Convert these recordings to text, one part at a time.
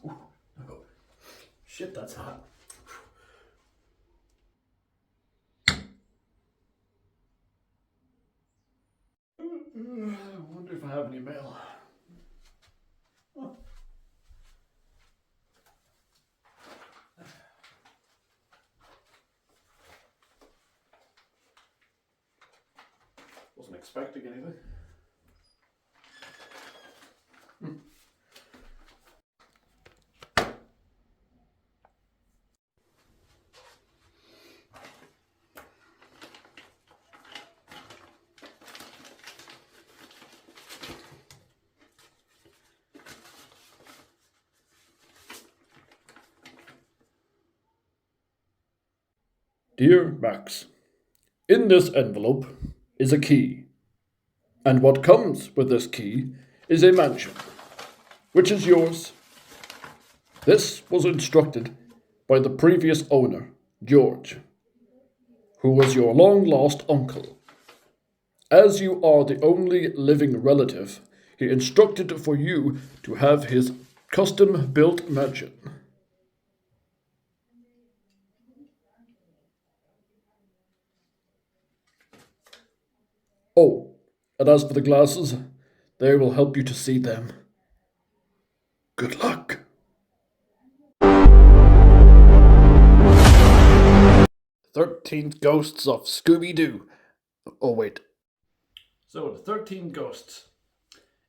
Oh, shit, that's hot. I wonder if I have any mail. Oh. Wasn't expecting anything. Dear Max, in this envelope is a key, and what comes with this key is a mansion, which is yours. This was instructed by the previous owner, George, who was your long lost uncle. As you are the only living relative, he instructed for you to have his custom built mansion. Oh, and as for the glasses, they will help you to see them. Good luck. 13 Ghosts of Scooby Doo. Oh, wait. So, The 13 Ghosts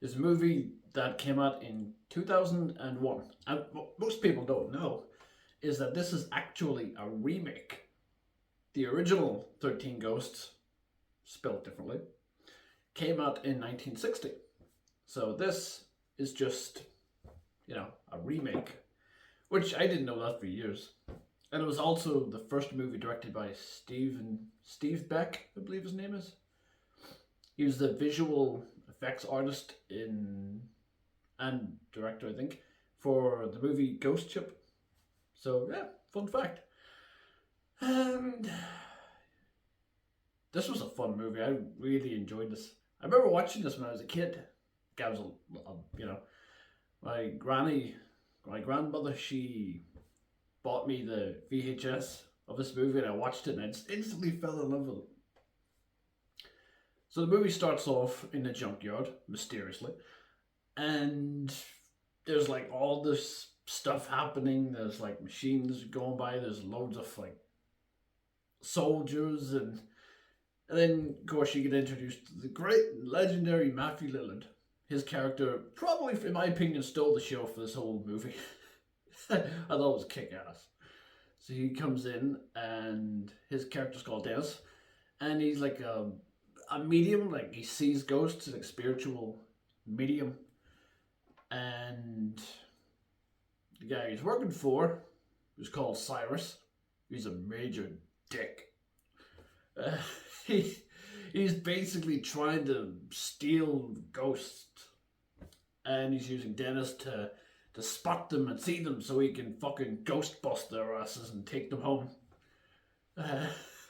is a movie that came out in 2001. And what most people don't know is that this is actually a remake. The original 13 Ghosts, spelled differently, came out in 1960. So, this is just, a remake, which I didn't know that for years. And it was also the first movie directed by Steve Beck, I believe his name is. He was the visual effects artist and director, I think, for the movie Ghost Ship. So yeah, fun fact. And this was a fun movie. I really enjoyed this. I remember watching this when I was a kid. I was, my grandmother, she bought me the VHS of this movie, and I watched it, and I just instantly fell in love with it. So the movie starts off in a junkyard, mysteriously, and there's like all this stuff happening. There's like machines going by. There's loads of like soldiers, and then of course you get introduced to the great legendary Matthew Lillard. His character probably, in my opinion, stole the show for this whole movie. I thought it was kick-ass. So he comes in, and his character's called Dennis, and he's like a medium, like he sees ghosts, like spiritual medium. And the guy he's working for, who's called Cyrus, he's a major dick. Uh, he, he's basically trying to steal ghosts, and he's using Dennis to spot them and see them so he can fucking ghost bust their asses and take them home.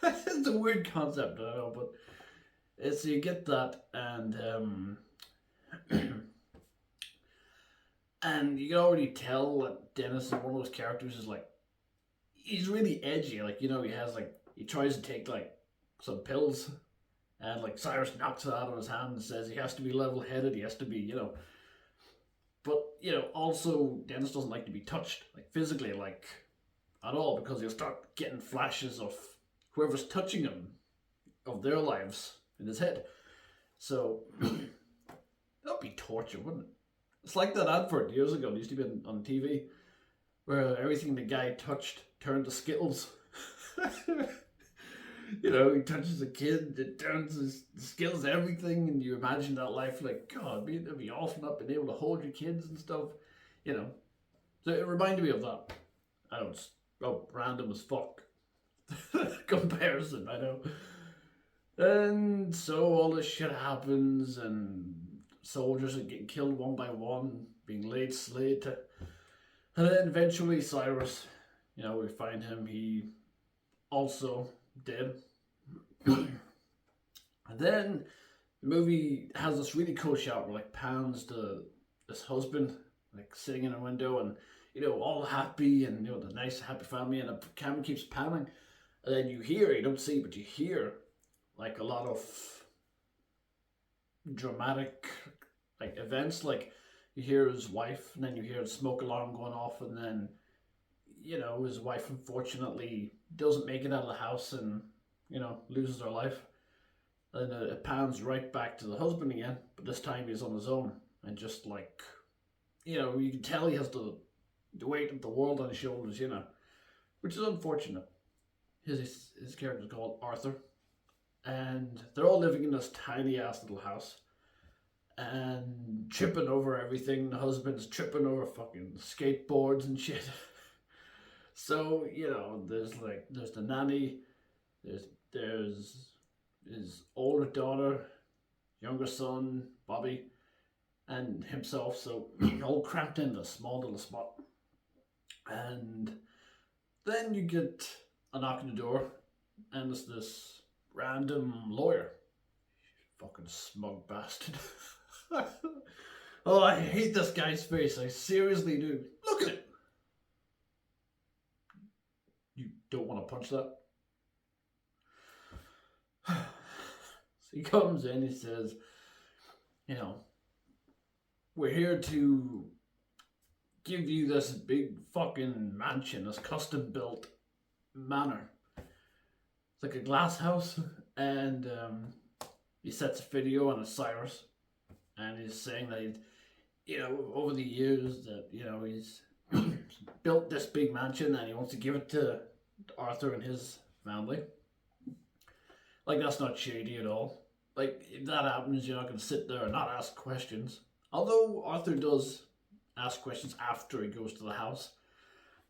It's a weird concept, I know, but so you get that, and and you can already tell that Dennis is one of those characters is like, he's really edgy. Like, he tries to take like some pills, and like Cyrus knocks it out of his hand and says he has to be level headed. He has to be, But also Dennis doesn't like to be touched, like physically, like at all, because he'll start getting flashes of whoever's touching him, of their lives in his head. So that'd be torture, wouldn't it? It's like that advert years ago. It used to be on TV, where everything the guy touched turned to Skittles. He touches a kid, it turns his Skittles everything, and you imagine that life like, God, it'd be awful not being able to hold your kids and stuff. So it reminded me of that. I know it's random as fuck comparison, I know. And so all this shit happens, and soldiers are getting killed one by one, being laid slate. And then eventually Cyrus, we find him, he also dead. And then the movie has this really cool shot where like pans to this husband, like sitting in a window, and all happy and, the nice, happy family, and the camera keeps panning. And then you don't see, but you hear, like, a lot of dramatic, like, events. Like, you hear his wife, and then you hear the smoke alarm going off, and then, his wife unfortunately doesn't make it out of the house and, loses her life. And it pans right back to the husband again, but this time he's on his own. And just like, you can tell he has the weight of the world on his shoulders, which is unfortunate. His character is called Arthur. And they're all living in this tiny ass little house. And tripping over everything. The husband's tripping over fucking skateboards and shit. So, there's the nanny, there's his older daughter, younger son, Bobby, and himself, so all cramped in a small little spot. And then you get a knock on the door, and it's this random lawyer. Fucking smug bastard. Oh, I hate this guy's face, I seriously do. Look at it! You don't want to punch that? So he comes in, he says, we're here to give you this big fucking mansion, this custom built manor. It's like a glass house, and he sets a video on a Cyrus, and he's saying that over the years that, he's built this big mansion and he wants to give it to Arthur and his family. Like, that's not shady at all. Like, if that happens, you're not going to sit there and not ask questions. Although Arthur does ask questions after he goes to the house,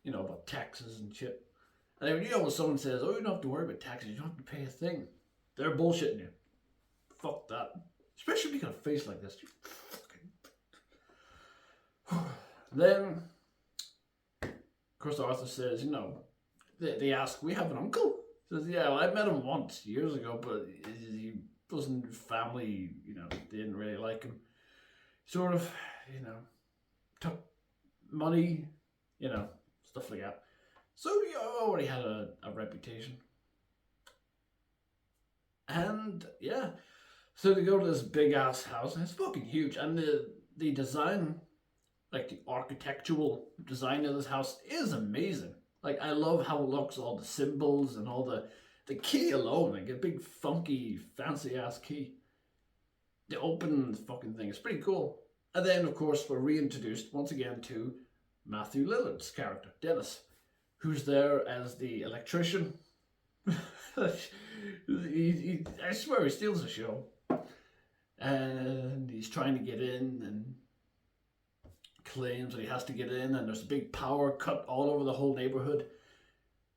about taxes and shit. And then, when someone says, oh, you don't have to worry about taxes, you don't have to pay a thing, they're bullshitting you. Fuck that. Especially if you got a face like this. Then, of course, Arthur says, they ask, we have an uncle? He says, yeah, well, I met him once, years ago, but he wasn't family, they didn't really like him. Sort of, took money, stuff like that. So he already had a reputation. And, yeah, so they go to this big-ass house, and it's fucking huge, and the design, like the architectural design of this house is amazing. Like, I love how it looks, all the symbols and all the key alone, like a big funky fancy ass key. The open fucking thing is pretty cool. And then, of course, we're reintroduced once again to Matthew Lillard's character, Dennis, who's there as the electrician. I swear he steals the show. And he's trying to get in and claims that he has to get in, and there's a big power cut all over the whole neighborhood.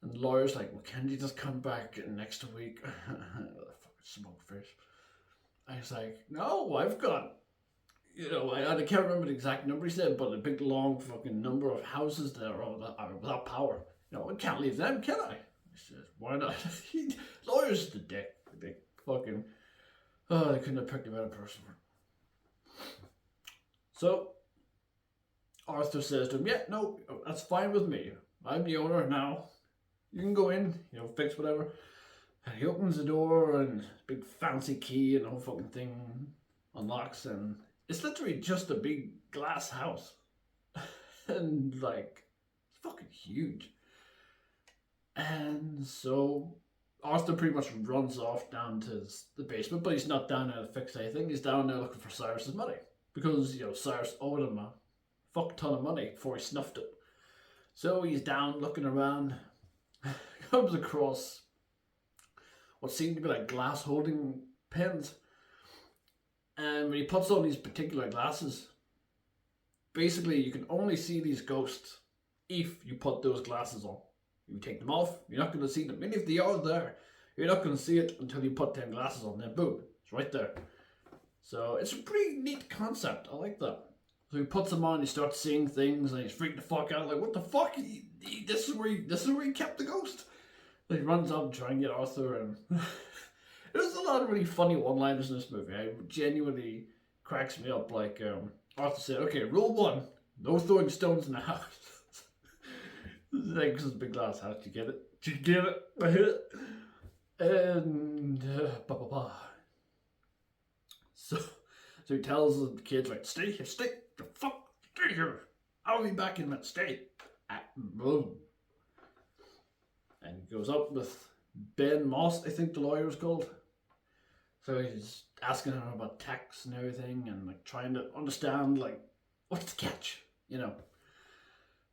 And the lawyer's like, well, can't you just come back next week? Fucking smoke face. I was like, no, I've got, I can't remember the exact number he said, but a big long fucking number of houses that are without power. I can't leave them, can I? I said, why not? Lawyer's the dick. They fucking, they couldn't have picked a better person. So Arthur says to him, yeah, no, that's fine with me. I'm the owner now. You can go in, fix whatever. And he opens the door, and big fancy key and the whole fucking thing unlocks, and it's literally just a big glass house. And, like, it's fucking huge. And so Arthur pretty much runs off down to the basement, but he's not down there to fix anything. He's down there looking for Cyrus's money. Because, Cyrus owed him a fuck ton of money before he snuffed it. So he's down looking around, comes across what seemed to be like glass holding pens. And when he puts on these particular glasses, basically you can only see these ghosts if you put those glasses on. You take them off, you're not going to see them. And if they are there, you're not going to see it until you put them glasses on. Then boom, it's right there. So it's a pretty neat concept. I like that. So he puts them on, he starts seeing things, and he's freaking the fuck out. Like, what the fuck? This is where he kept the ghost. He runs up to try and get Arthur, and there's a lot of really funny one-liners in this movie. It genuinely cracks me up. Like, Arthur said, okay, rule 1, no throwing stones in the house. Like, this big glass house. Did you get it? Did you get it? I hit it. And So he tells the kids, like, stay here, stay the fuck, stay here. I'll be back in a minute. Stay. Boom. And he goes up with Ben Moss, I think the lawyer was called. So he's asking him about tax and everything, and like trying to understand, like, what's the catch, you know.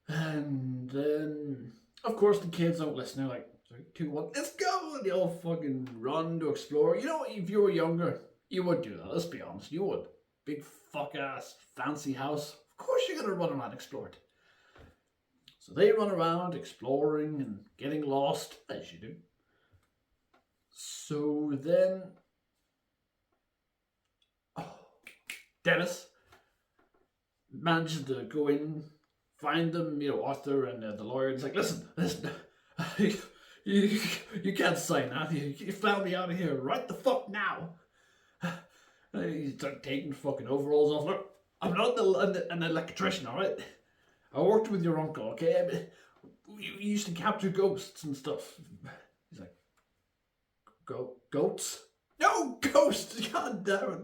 And then, of course, the kids don't listen. They're like, 3, 2, 1, let's go! And they all fucking run to explore. You know, if you were younger, you would do that. Let's be honest, you would. Big fuck ass fancy house. Of course, you're gonna run around and explore it. So they run around exploring and getting lost, as you do. So then, Dennis manages to go in, find them, you know, Arthur and the lawyer. It's like, listen, you can't sign that. You found me out of here right the fuck now. He's taking fucking overalls off. Look, I'm not an electrician, all right? I worked with your uncle, okay? You used to capture ghosts and stuff. He's like, goats? No, ghosts! God damn it.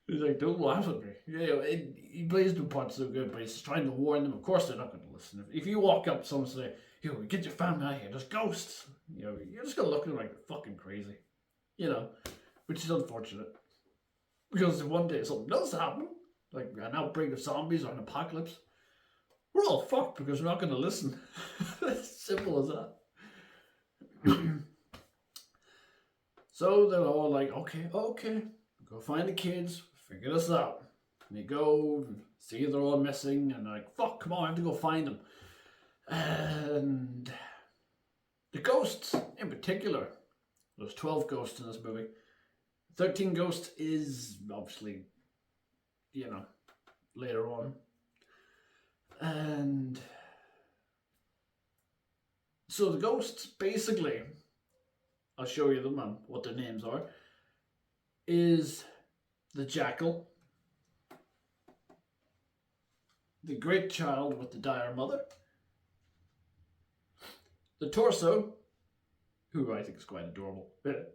He's like, don't laugh at me. You know, he plays the part so good, but he's trying to warn them. Of course they're not going to listen. If you walk up to someone and say, yo, get your family out of here, there's ghosts. You know, you're just going to look at them like they're fucking crazy. You know, which is unfortunate. Because if one day something does happen, like an outbreak of zombies or an apocalypse, we're all fucked because we're not going to listen. It's simple as that. So they're all like, okay, go find the kids, figure this out. And they go, see they're all missing, and they're like, fuck, come on, I have to go find them. And the ghosts, in particular, there's 12 ghosts in this movie. 13 ghosts is obviously, you know, later on. And so the ghosts, basically, I'll show you them and what their names are, is the jackal, the great child with the dire mother, the torso, who I think is quite adorable, the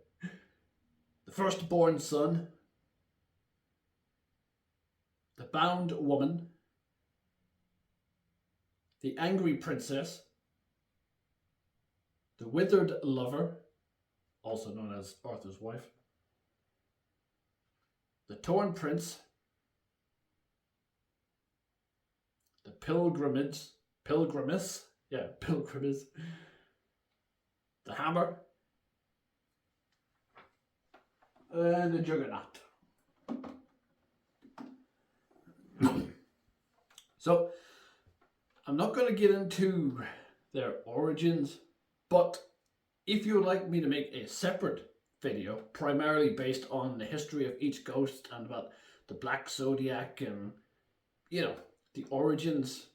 firstborn son, the bound woman, the angry princess, the withered lover, also known as Arthur's wife, the torn prince, the pilgrimess, the hammer, and the Juggernaut. So, I'm not going to get into their origins, but if you would like me to make a separate video, primarily based on the history of each ghost and about the Black Zodiac and, you know, the origins,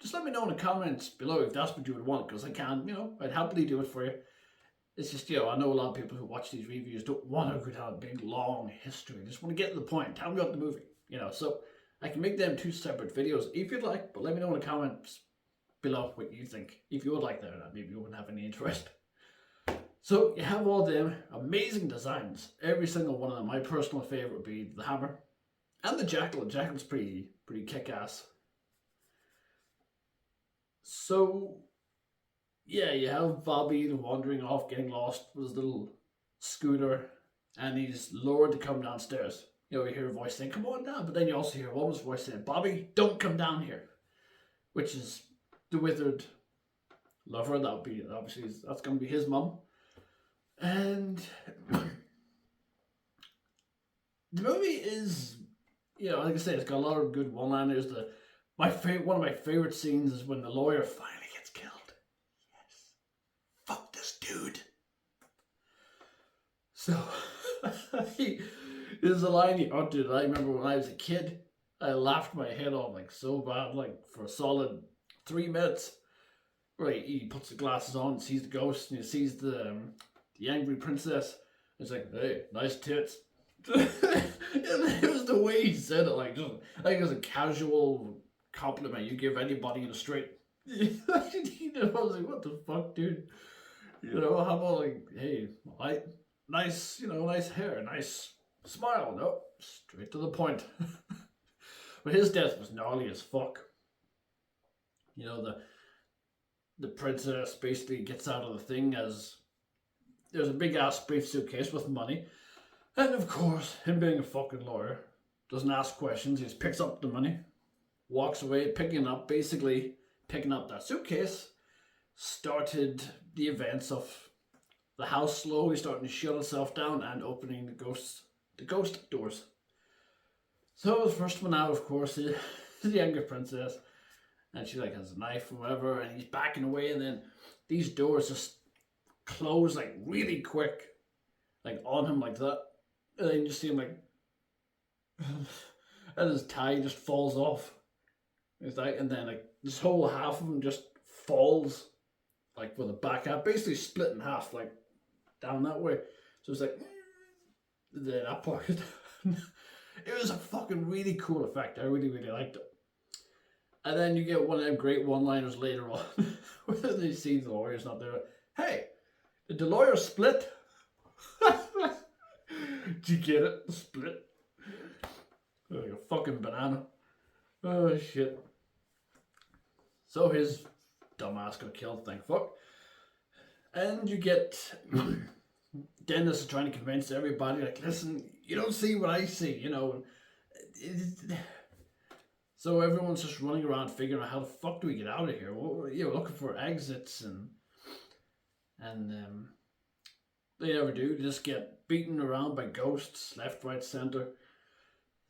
just let me know in the comments below if that's what you would want, because I can, you know, I'd happily do it for you. It's just, you know, I know a lot of people who watch these reviews don't want to go down a big, long history. They just want to get to the point. Tell me about the movie, you know, so I can make them 2 separate videos if you'd like, but let me know in the comments below what you think. If you would like that or not, maybe you wouldn't have any interest. So you have all them amazing designs. Every single one of them. My personal favorite would be the hammer and the jackal. The jackal's pretty kick-ass. So yeah, you have Bobby wandering off, getting lost with his little scooter, and he's lured to come downstairs. You know, you hear a voice saying, come on down, but then you also hear a woman's voice saying, Bobby, don't come down here. Which is the withered lover. That would be, obviously, that's going to be his mum. And the movie is, you know, like I said, it's got a lot of good one-liners. One of my favorite scenes is when the lawyer finally gets killed. Yes. Fuck this dude. So, there's a line he uttered. I remember when I was a kid, I laughed my head off like so bad, like for a solid 3 minutes. Right, he puts the glasses on, sees the ghost, and he sees the angry princess. It's like, hey, nice tits. It was the way he said it, like just like it was a casual compliment you give anybody in the street. I was like, what the fuck, dude? How about like, hey, nice, nice hair, nice smile. No, straight to the point. But his death was gnarly as fuck. The princess basically gets out of the thing as there's a big ass brief suitcase with money. And of course, him being a fucking lawyer, doesn't ask questions, he just picks up the money, walks away, picking up that suitcase, started the events of the house slowly starting to shut itself down and opening the ghost doors. So the first one out, of course, is the younger princess, and she has a knife or whatever, and he's backing away, and then these doors just close really quick, on him like that, and then you just see him and his tie just falls off. And then this whole half of him just falls with a back half, basically split in half, down that way. So it's that part. It was a fucking really cool effect. I really, really liked it. And then you get one of them great one-liners later on where they see the lawyer's not there. Hey, did the lawyer split? Did you get it? Split. Like a fucking banana. Oh shit. So his dumbass got killed, thank fuck. And you get Dennis is trying to convince everybody, listen, you don't see what I see, So everyone's just running around figuring out how the fuck do we get out of here? Well, looking for exits and they never do. They just get beaten around by ghosts, left, right, center.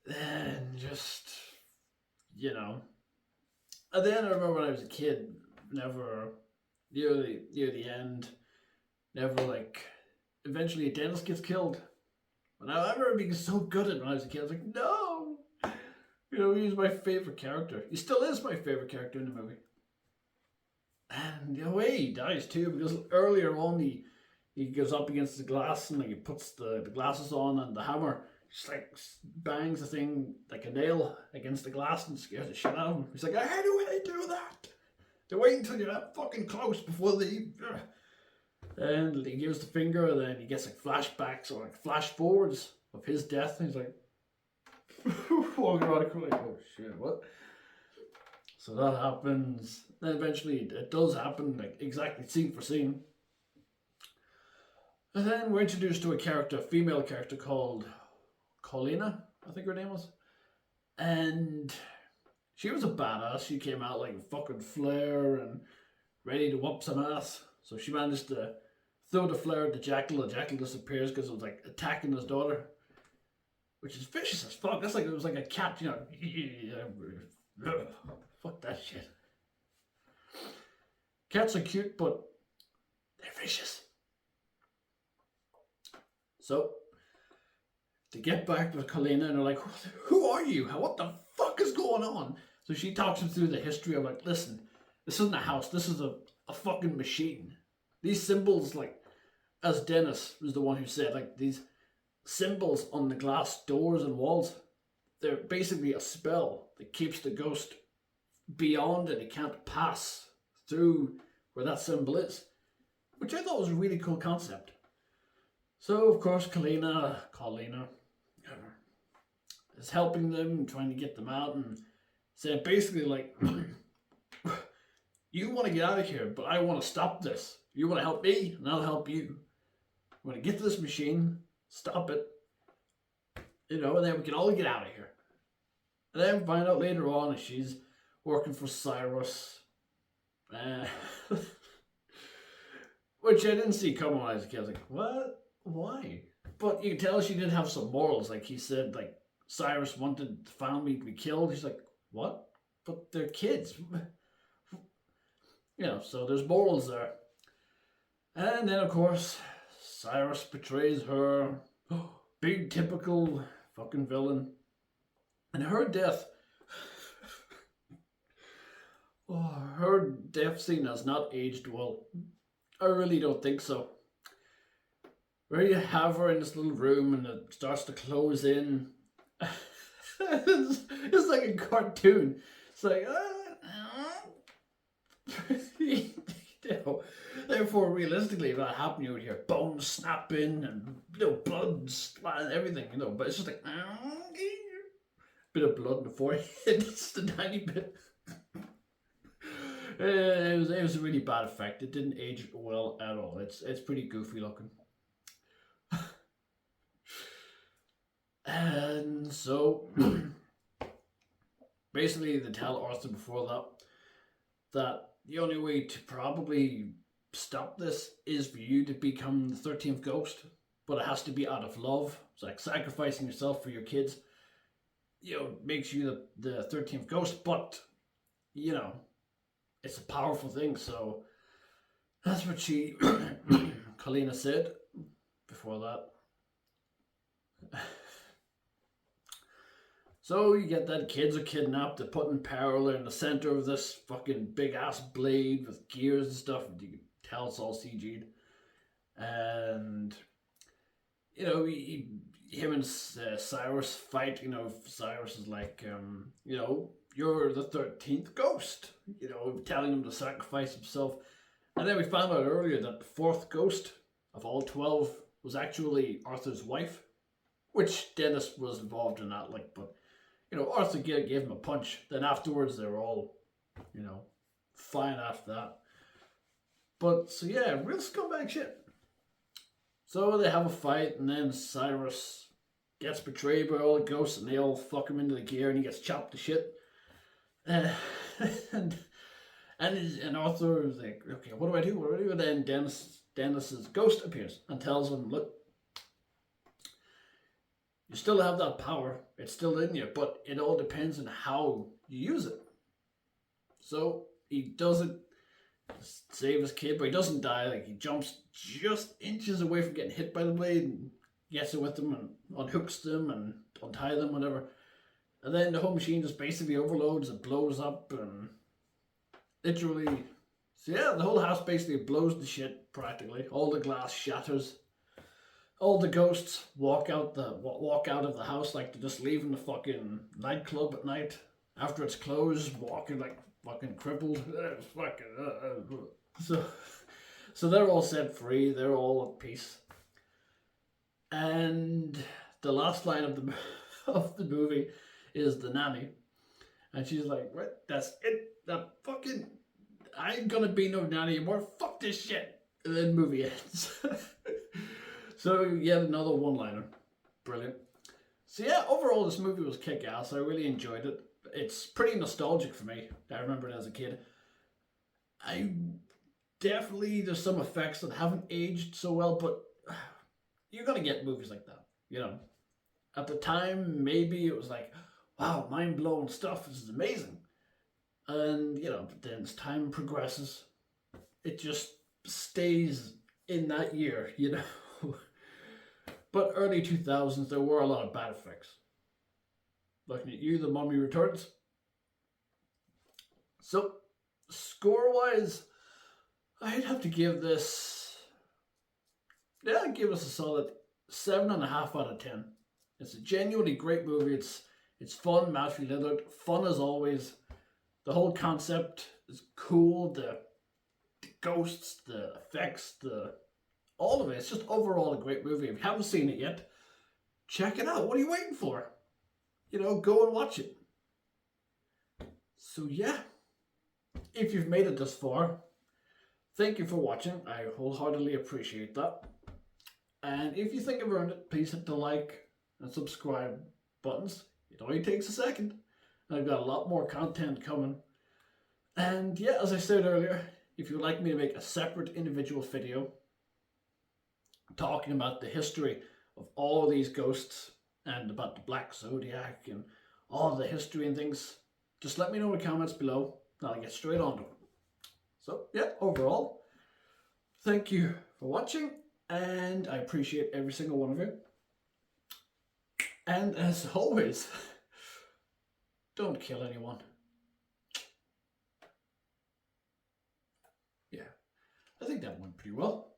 And just, And then I remember when I was a kid, never, near the end, never eventually Dennis gets killed. And I remember being so good at it when I was a kid. I was like, no! He was my favorite character. He still is my favorite character in the movie. And the way he dies too, because earlier on he goes up against the glass and he puts the glasses on and the hammer just bangs the thing like a nail against the glass and scares the shit out of him. He's like, how do they do that? They wait until you're that fucking close before they... And he gives the finger, and then he gets flashbacks or flash forwards of his death, and he's walking around oh shit, what? So that happens. Then eventually it does happen, exactly scene for scene. And then we're introduced to a female character called Colina, I think her name was. And she was a badass. She came out like a fucking flare and ready to whoop some ass. So she managed to throw the flare at the jackal. The jackal disappears because it was attacking his daughter, which is vicious as fuck. That's it was like a cat, fuck that shit. Cats are cute, but they're vicious. So they get back with Colina and they're like, who are you? What the fuck is going on? So she talks him through the history of listen, this isn't a house, this is a fucking machine. These symbols, as Dennis was the one who said, these symbols on the glass doors and walls, they're basically a spell that keeps the ghost beyond it. It can't pass through where that symbol is, which I thought was a really cool concept. So, of course, Colina is helping them, trying to get them out, and saying basically you want to get out of here, but I want to stop this. You want to help me, and I'll help you. We want to get to this machine, stop it, and then we can all get out of here. And then find out later on that she's working for Cyrus. Which I didn't see coming when I was a kid. I was like, what? Why? But you can tell she did have some morals. He said, Cyrus wanted the family to be killed. He's like, what? But they're kids. So there's morals there. And then, of course, Cyrus betrays her. Big, typical fucking villain. And her death... her death scene has not aged well. I really don't think so. Where you have her in this little room and it starts to close in. It's like a cartoon. It's like... you know, therefore, realistically, if that happened, you would hear bones snapping and blood splatting, everything, But it's just like bit of blood in the forehead, just a tiny bit. It was a really bad effect. It didn't age well at all. It's pretty goofy looking. And so, basically, they tell Arthur before that the only way to probably stop this is for you to become the 13th ghost, but it has to be out of love. It's like sacrificing yourself for your kids, makes you the 13th ghost, but, it's a powerful thing, so that's what Kalina said before that. So you get that kids are kidnapped, they're put in peril, they're in the center of this fucking big ass blade with gears and stuff. You can tell it's all CG'd. And, him and Cyrus fight. Cyrus is like, you're the 13th ghost, telling him to sacrifice himself. And then we found out earlier that the 4th ghost of all 12 was actually Arthur's wife, which Dennis was involved in that, but Arthur gave him a punch. Then afterwards, they were all, fine after that. But, so yeah, real scumbag shit. So they have a fight, and then Cyrus gets betrayed by all the ghosts, and they all fuck him into the gear, and he gets chopped to shit. And Arthur is like, okay, what do I do? And then Dennis's ghost appears and tells him, look, you still have that power. It's still in you, but it all depends on how you use it. So he doesn't save his kid, but he doesn't die. He jumps just inches away from getting hit by the blade and gets it with them and unhooks them and untie them, whatever. And then the whole machine just basically overloads and blows up and literally... So yeah, the whole house basically blows to shit practically. All the glass shatters. All the ghosts walk out of the house like they're just leaving the fucking nightclub at night after it's closed, walking like fucking crippled. So they're all set free. They're all at peace. And the last line of the movie is the nanny, and she's like, "Right, that's it. I ain't gonna be no nanny anymore. Fuck this shit." And then the movie ends. So yet another one-liner. Brilliant. So yeah, overall this movie was kick-ass. I really enjoyed it. It's pretty nostalgic for me. I remember it as a kid. There's some effects that haven't aged so well, but you're gonna get movies like that, At the time, maybe it was like, wow, mind-blowing stuff, this is amazing. And, but then as time progresses, it just stays in that year, But early 2000s, there were a lot of bad effects. Looking at you, The Mummy Returns. So, score-wise, I'd have to give this... Yeah, I'd give us a solid 7.5 out of 10. It's a genuinely great movie. It's fun, Matthew Lillard, fun as always. The whole concept is cool. The ghosts, the effects, all of it. It's just overall a great movie. If you haven't seen it yet, check it out. What are you waiting for? Go and watch it. So yeah, if you've made it this far, thank you for watching. I wholeheartedly appreciate that. And if you think I've earned it, please hit the like and subscribe buttons. It only takes a second. I've got a lot more content coming. And yeah, as I said earlier, if you'd like me to make a separate individual video talking about the history of all these ghosts and about the Black Zodiac and all the history and things, just let me know in the comments below and I'll get straight on to it. So yeah, overall, thank you for watching and I appreciate every single one of you. And as always, don't kill anyone. Yeah, I think that went pretty well.